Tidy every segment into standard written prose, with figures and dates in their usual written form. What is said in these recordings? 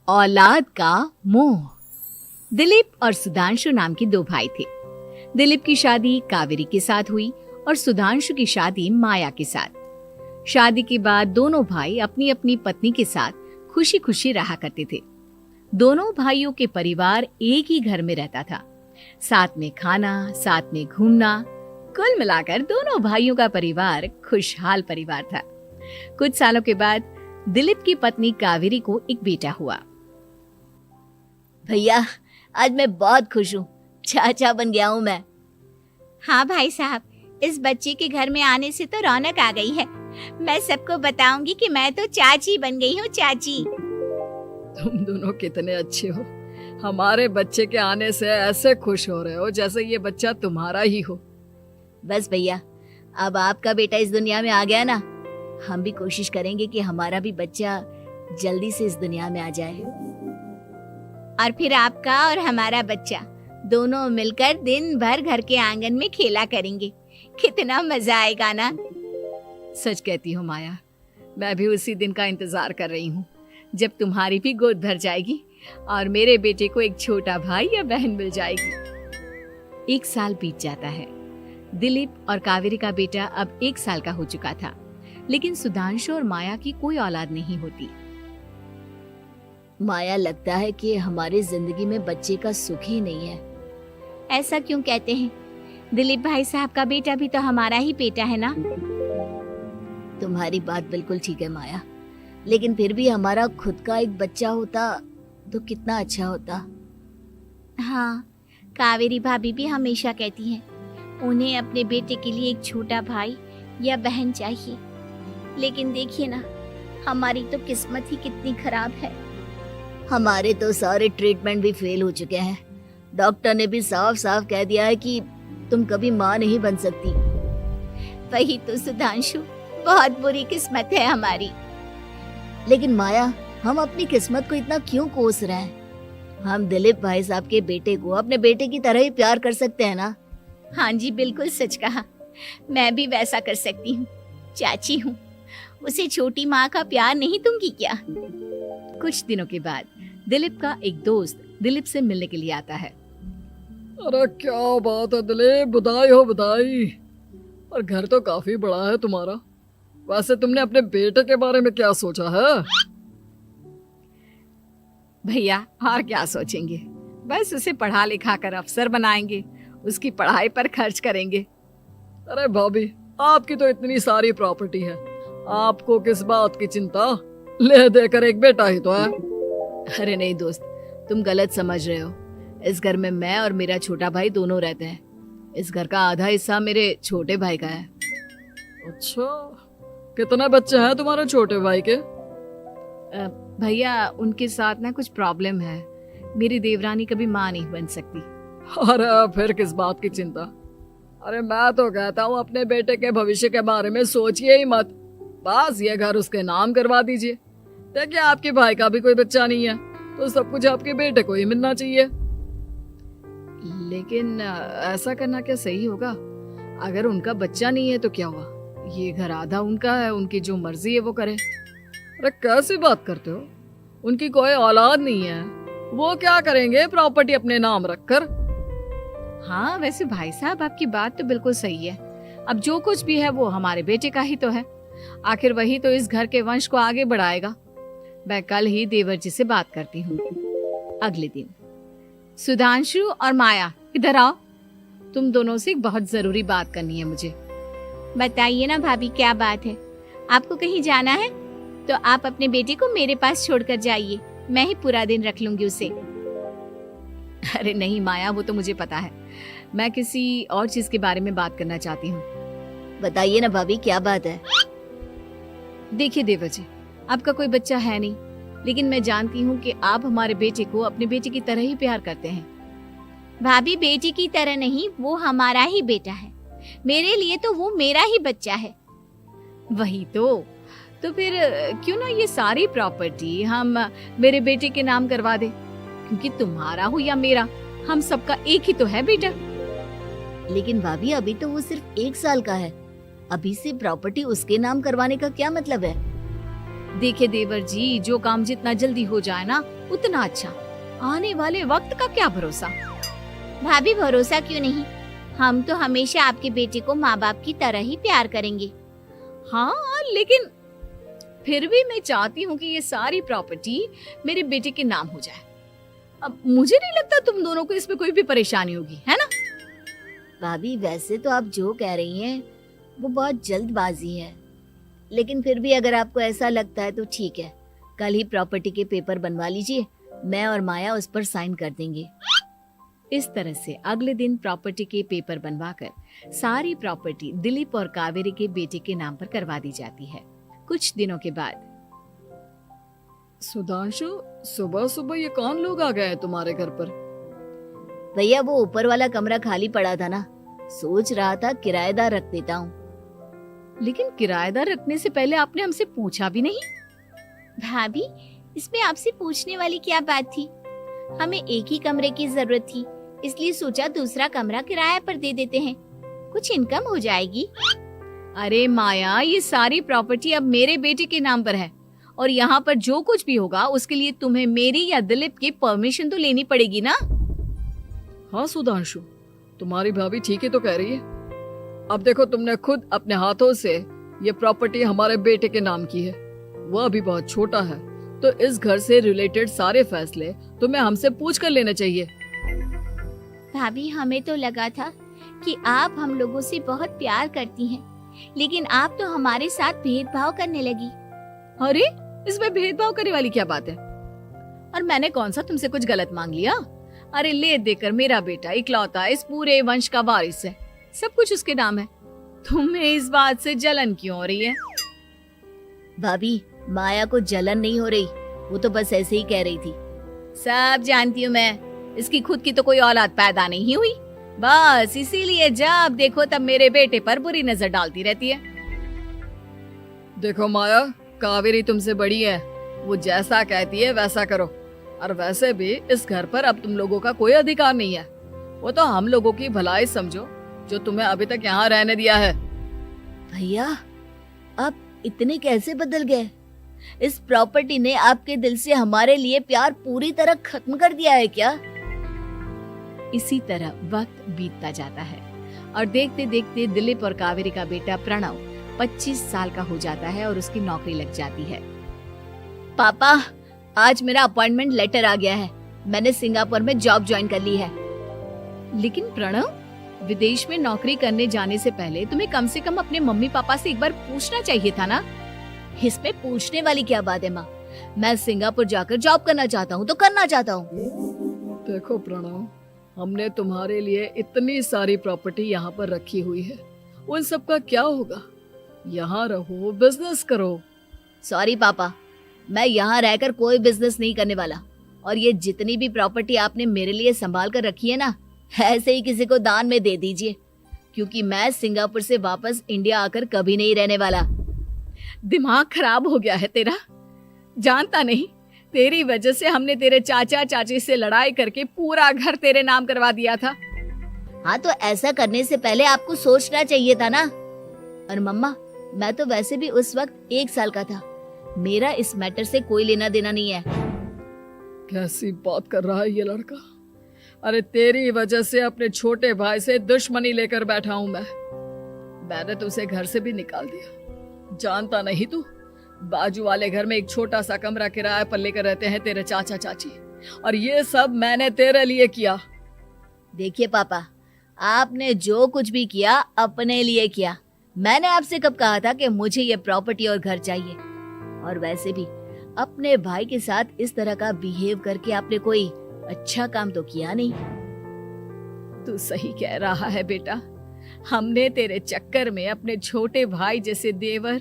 औलाद का मोह। दिलीप और सुधांशु नाम के दो भाई थे। दिलीप की शादी कावेरी के साथ हुई और सुधांशु की शादी माया के साथ। शादी के बाद दोनों भाई अपनी अपनी पत्नी के साथ खुशी खुशी रहा करते थे। दोनों भाइयों के परिवार एक ही घर में रहता था। साथ में खाना, साथ में घूमना, कुल मिलाकर दोनों भाइयों का परिवार खुशहाल परिवार था। कुछ सालों के बाद दिलीप की पत्नी कावेरी को एक बेटा हुआ। भैया, आज मैं बहुत खुश हूँ। चाचा बन गया हूँ मैं। हाँ भाई साहब, इस बच्चे के घर में आने से तो रौनक आ गई है। मैं सबको बताऊंगी कि मैं तो चाची बन गई हूँ, चाची। तुम दोनों कितने अच्छे हो। हमारे बच्चे के आने से ऐसे खुश हो रहे हो जैसे ये बच्चा तुम्हारा ही हो। बस भैया, अब आपका बेटा इस दुनिया में आ गया ना, हम भी कोशिश करेंगे कि हमारा भी बच्चा जल्दी से इस दुनिया में आ जाए। और फिर आपका और हमारा बच्चा दोनों मिलकर दिन भर घर के आंगन में खेला करेंगे। कितना मजा आएगा ना। सच कहती हूँ माया, मैं भी उसी दिन का इंतजार कर रही हूँ जब तुम्हारी भी गोद भर जाएगी और मेरे बेटे को एक छोटा भाई या बहन मिल जाएगी। 1 साल बीत जाता है। दिलीप और कावेरी का बेटा अब 1 साल का हो चुका था, लेकिन सुधांशु और माया की कोई औलाद नहीं होती। माया, लगता है कि हमारी जिंदगी में बच्चे का सुख ही नहीं है। ऐसा क्यों कहते हैं? दिलीप भाई साहब का बेटा भी तो हमारा ही बेटा है ना। तुम्हारी बात बिल्कुल ठीक है माया, लेकिन फिर भी हमारा खुद का एक बच्चा होता तो कितना अच्छा होता। हाँ, कावेरी भाभी भी हमेशा कहती हैं उन्हें अपने बेटे के लिए एक छोटा भाई या बहन चाहिए। लेकिन देखिए ना, हमारी तो किस्मत ही कितनी खराब है। हमारे तो सारे ट्रीटमेंट भी फेल हो चुके हैं। डॉक्टर ने भी साफ साफ कह दिया है कि तुम कभी माँ नहीं बन सकती। वही तो सुधांशु, बहुत बुरी किस्मत है हमारी। लेकिन माया, हम अपनी किस्मत को इतना क्यों कोस रहे हैं? हम दिलीप भाई साहब के बेटे को अपने बेटे की तरह ही प्यार कर सकते हैं ना। हाँ जी, बिल्कुल सच कहा। मैं भी वैसा कर सकती हूँ। चाची हूँ, उसे छोटी माँ का प्यार नहीं दूंगी क्या? कुछ दिनों के बाद दिलीप का एक दोस्त दिलीप से मिलने के लिए आता है। अरे क्या बात है दिलीप, बधाई हो बधाई। और घर तो काफी बड़ा है तुम्हारा। वैसे तुमने अपने बेटे के बारे में क्या सोचा है? भैया, और क्या सोचेंगे, बस उसे पढ़ा लिखा कर अफसर बनाएंगे, उसकी पढ़ाई पर खर्च करेंगे। अरे भाभी, आपकी तो इतनी सारी प्रॉपर्टी है, आपको किस बात की चिंता? ले देकर एक बेटा ही तो है। अरे नहीं दोस्त, तुम गलत समझ रहे हो। इस घर में मैं और मेरा छोटा भाई दोनों रहते हैं। इस घर का आधा हिस्सा मेरे छोटे भाई का है। अच्छा, कितने बच्चे हैं तुम्हारे छोटे भाई के? भैया, उनके साथ ना कुछ प्रॉब्लम है। मेरी देवरानी कभी माँ नहीं बन सकती। अरे फिर किस बात की चिंता? अरे मैं तो कहता हूँ अपने बेटे के भविष्य के बारे में सोचिए ही मत। बस ये घर उसके नाम करवा दीजिए। देखिए, आपके भाई का भी कोई बच्चा नहीं है तो सब कुछ आपके बेटे को ही मिलना चाहिए। लेकिन ऐसा करना क्या सही होगा? अगर उनका बच्चा नहीं है तो क्या हुआ? ये घर आधा उनका है, उनकी जो मर्जी है वो करे। अरे कैसी बात करते हो? उनकी कोई औलाद नहीं है, वो क्या करेंगे प्रॉपर्टी अपने नाम रखकर? हाँ, वैसे भाई साहब आपकी बात तो बिल्कुल सही है। अब जो कुछ भी है वो हमारे बेटे का ही तो है। आखिर वही तो इस घर के वंश को आगे बढ़ाएगा। मैं कल ही देवर जी से बात करती हूँ। अगले दिन सुधांशु और माया, इधर आओ। तुम दोनों से एक बहुत जरूरी बात करनी है मुझे। बताइए ना भाभी, क्या बात है? आपको कहीं जाना है तो आप अपने बेटे को मेरे पास छोड़कर जाइए। मैं ही पूरा दिन रख लूंगी उसे। अरे नहीं माया, वो तो मुझे पता है। मैं किसी और चीज के बारे में बात करना चाहती हूँ। बताइए ना भाभी, क्या बात है? देखिए देवर जी, आपका कोई बच्चा है नहीं, लेकिन मैं जानती हूँ कि आप हमारे बेटे को अपने बेटे की तरह ही प्यार करते हैं। भाभी, बेटी की तरह नहीं, वो हमारा ही बेटा है। मेरे लिए तो वो मेरा ही बच्चा है। वही तो फिर क्यों ना ये सारी प्रॉपर्टी हम मेरे बेटे के नाम करवा दे, क्योंकि तुम्हारा हो या मेरा, हम सबका एक ही तो है बेटा। लेकिन भाभी, अभी तो वो सिर्फ 1 साल का है। अभी से प्रॉपर्टी उसके नाम करवाने का क्या मतलब है? देखिए देवर जी, जो काम जितना जल्दी हो जाए ना उतना अच्छा। आने वाले वक्त का क्या भरोसा। भाभी भरोसा क्यों नहीं, हम तो हमेशा आपके बेटे को माँ बाप की तरह ही प्यार करेंगे। हाँ, लेकिन फिर भी मैं चाहती हूँ कि ये सारी प्रॉपर्टी मेरे बेटे के नाम हो जाए। अब मुझे नहीं लगता तुम दोनों को इसमें कोई भी परेशानी होगी, है ना? भाभी वैसे तो आप जो कह रही हैं वो बहुत जल्दबाजी है, लेकिन फिर भी अगर आपको ऐसा लगता है तो ठीक है, कल ही प्रॉपर्टी के पेपर बनवा लीजिए, मैं और माया उस पर साइन कर देंगे। इस तरह से अगले दिन प्रॉपर्टी के पेपर बनवाकर सारी प्रॉपर्टी दिलीप और कावेरी के बेटे के नाम पर करवा दी जाती है। कुछ दिनों के बाद सुधांशु, सुबह सुबह ये कौन लोग आ गए हैं तुम्हारे घर पर? भैया वो ऊपर वाला कमरा खाली पड़ा था ना, सोच रहा था किराएदार रख देता हूँ। लेकिन किराएदार रखने से पहले आपने हमसे पूछा भी नहीं। भाभी इसमें आपसे पूछने वाली क्या बात थी, हमें एक ही कमरे की जरूरत थी, इसलिए सोचा दूसरा कमरा किराए पर दे देते हैं, कुछ इनकम हो जाएगी। अरे माया, ये सारी प्रॉपर्टी अब मेरे बेटे के नाम पर है और यहाँ पर जो कुछ भी होगा उसके लिए तुम्हें मेरी या दिलीप की परमिशन तो लेनी पड़ेगी ना। हाँ सुधांशु, तुम्हारी भाभी ठीक ही तो कह रही है। अब देखो, तुमने खुद अपने हाथों से ये प्रॉपर्टी हमारे बेटे के नाम की है, वह अभी बहुत छोटा है, तो इस घर से रिलेटेड सारे फैसले तुम्हें हमसे पूछ कर लेने चाहिए। भाभी हमें तो लगा था कि आप हम लोगों से बहुत प्यार करती हैं, लेकिन आप तो हमारे साथ भेदभाव करने लगी। अरे इसमें भेदभाव करने वाली क्या बात है? और मैंने कौन सा तुमसे कुछ गलत मांग लिया? अरे ले देकर मेरा बेटा इकलौता इस पूरे वंश का वारिस है, सब कुछ उसके नाम है। तुम्हें इस बात से जलन क्यों हो रही है? भाभी माया को जलन नहीं हो रही, वो तो बस ऐसे ही कह रही थी। सब जानती हूँ मैं, इसकी खुद की तो कोई औलाद पैदा नहीं हुई, बस इसीलिए जब देखो तब मेरे बेटे पर बुरी नजर डालती रहती है। देखो माया, कावेरी तुमसे बड़ी है, वो जैसा कहती है वैसा करो। और वैसे भी इस घर पर अब तुम लोगों का कोई अधिकार नहीं है, वो तो हम लोगों की भलाई समझो जो तुम्हें अभी तक यहाँ रहने दिया है। भैया आप इतने कैसे बदल गए? इस प्रॉपर्टी ने आपके दिल से हमारे लिए प्यार पूरी तरह खत्म कर दिया है क्या? इसी तरह वक्त बीतता जाता है और देखते देखते दिलीप और कावेरी का बेटा प्रणव 25 साल का हो जाता है और उसकी नौकरी लग जाती है। पापा आज मेरा अपॉइंटमेंट लेटर आ गया है, मैंने सिंगापुर में जॉब ज्वाइन कर ली है। लेकिन प्रणव, विदेश में नौकरी करने जाने से पहले तुम्हें कम से कम अपने मम्मी पापा से एक बार पूछना चाहिए था ना। इसमें पूछने वाली क्या बात है माँ, मैं सिंगापुर जाकर जॉब करना चाहता हूँ तो करना चाहता हूँ। देखो प्रणव, हमने तुम्हारे लिए इतनी सारी प्रॉपर्टी यहाँ पर रखी हुई है, उन सब का क्या होगा? यहाँ रहो, बिजनेस करो। सॉरी पापा, मैं यहाँ रहकर कोई बिजनेस नहीं करने वाला, और ये जितनी भी प्रॉपर्टी आपने मेरे लिए संभाल कर रखी है ना, ऐसे ही किसी को दान में दे दीजिए, क्योंकि मैं सिंगापुर से वापस इंडिया आकर कभी नहीं रहने वाला। दिमाग खराब हो गया है तेरा, जानता नहीं तेरी वजह से हमने तेरे चाचा चाची से लड़ाई करके पूरा घर तेरे नाम करवा दिया था। हाँ तो ऐसा करने से पहले आपको सोचना चाहिए था ना। और मम्मा, मैं तो वैसे भी उस वक्त 1 साल का था, मेरा इस मैटर से कोई लेना देना नहीं है। कैसी बात कर रहा है ये लड़का? अरे तेरी वजह से अपने छोटे भाई से दुश्मनी लेकर बैठा हूं मैंने तो उसे घर से भी निकाल दिया। जानता नहीं तू, बाजू वाले घर में एक छोटा सा कमरा किराए पर लेकर रहते हैं तेरे चाचा चाची, और ये सब मैंने तेरे लिए किया। देखिए पापा, आपने जो कुछ भी किया अपने लिए किया। मैंने आपसे कब कहा था कि मुझे ये प्रॉपर्टी और घर चाहिए? और वैसे भी अपने भाई के साथ इस तरह का बिहेव करके आपने कोई अच्छा काम तो किया नहीं। तू सही कह रहा है बेटा, हमने तेरे चक्कर में अपने छोटे भाई जैसे देवर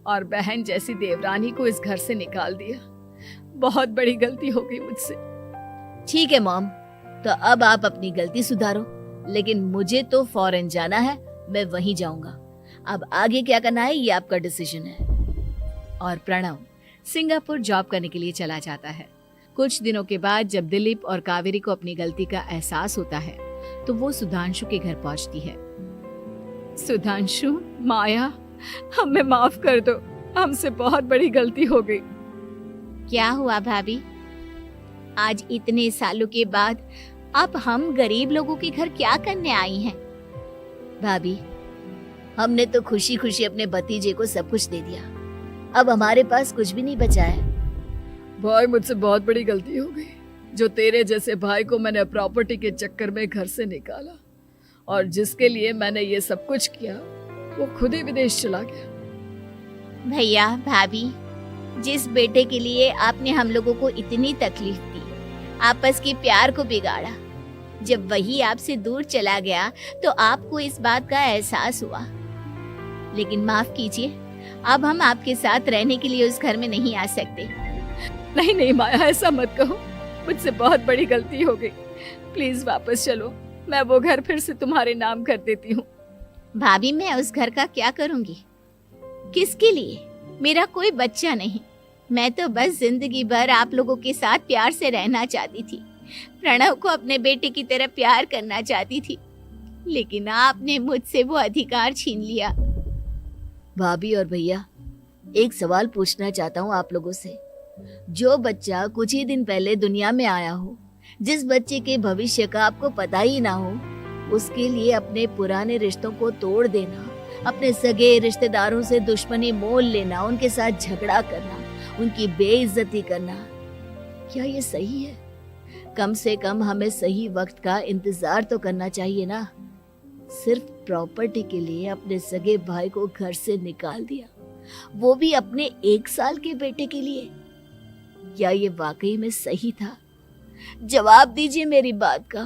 और बहन जैसी देवरानी को इस घर से निकाल दिया। बहुत बड़ी गलती हो गई मुझसे। ठीक है मॉम, तो अब आप अपनी गलती सुधारो, लेकिन मुझे तो फॉरेन जाना है, मैं वहीं जाऊंगा। अब आगे क्या करना है ये आपका डिसीजन है। और प्रणव सिंगापुर जॉब करने के लिए चला जाता है। कुछ दिनों के बाद जब दिलीप और कावेरी को अपनी गलती का एहसास होता है तो वो सुधांशु के घर पहुंचती है। सुधांशु, माया, हमें माफ कर दो, हमसे बहुत बड़ी गलती हो गई। क्या हुआ भाभी? आज इतने सालों के बाद अब हम गरीब लोगों के घर क्या करने आई हैं? भाभी, हमने तो खुशी खुशी अपने भतीजे को सब कुछ दे दिया, अब हमारे पास कुछ भी नहीं बचा है। भाई, मुझसे बहुत बड़ी गलती हो गई। जो तेरे जैसे भाई को मैंने प्रॉपर्टी के चक्कर में घर से निकाला और जिसके लिए मैंने ये सब कुछ किया, वो खुद ही विदेश चला गया। भैया भाभी, जिस बेटे के लिए आपने हम लोगों को इतनी तकलीफ दी, आपस के प्यार को बिगाड़ा, जब वही आपसे दूर चला गया तो आपको इस बात का एहसास हुआ। लेकिन माफ कीजिए, अब हम आपके साथ रहने के लिए उस घर में नहीं आ सकते। नहीं नहीं माया, ऐसा मत कहो, मुझसे बहुत बड़ी गलती हो गई। प्लीज वापस चलो, मैं वो घर फिर से तुम्हारे नाम कर देती हूँ। भाभी, मैं उस घर का क्या करूंगी? किसके लिए? मेरा कोई बच्चा नहीं। मैं तो बस जिंदगी भर आप लोगों के साथ प्यार से रहना चाहती थी, प्रणव को अपने बेटे की तरह प्यार करना चाहती थी, लेकिन आपने मुझसे वो अधिकार छीन लिया। भाभी और भैया, एक सवाल पूछना चाहता हूँ आप लोगों से। जो बच्चा कुछ ही दिन पहले दुनिया में आया हो, जिस बच्चे के भविष्य का आपको पता ही ना हो, उसके लिए अपने पुराने रिश्तों को तोड़ देना, अपने सगे रिश्तेदारों से दुश्मनी मोल लेना, उनके साथ झगड़ा करना, उनकी बेइज्जती करना, क्या ये सही है? कम से कम हमें सही वक्त का इंतजार तो करना चाहिए ना। सिर्फ प्रॉपर्टी के लिए अपने सगे भाई को घर से निकाल दिया, वो भी अपने 1 साल के बेटे के लिए। क्या ये वाकई में सही था? जवाब दीजिए मेरी बात का।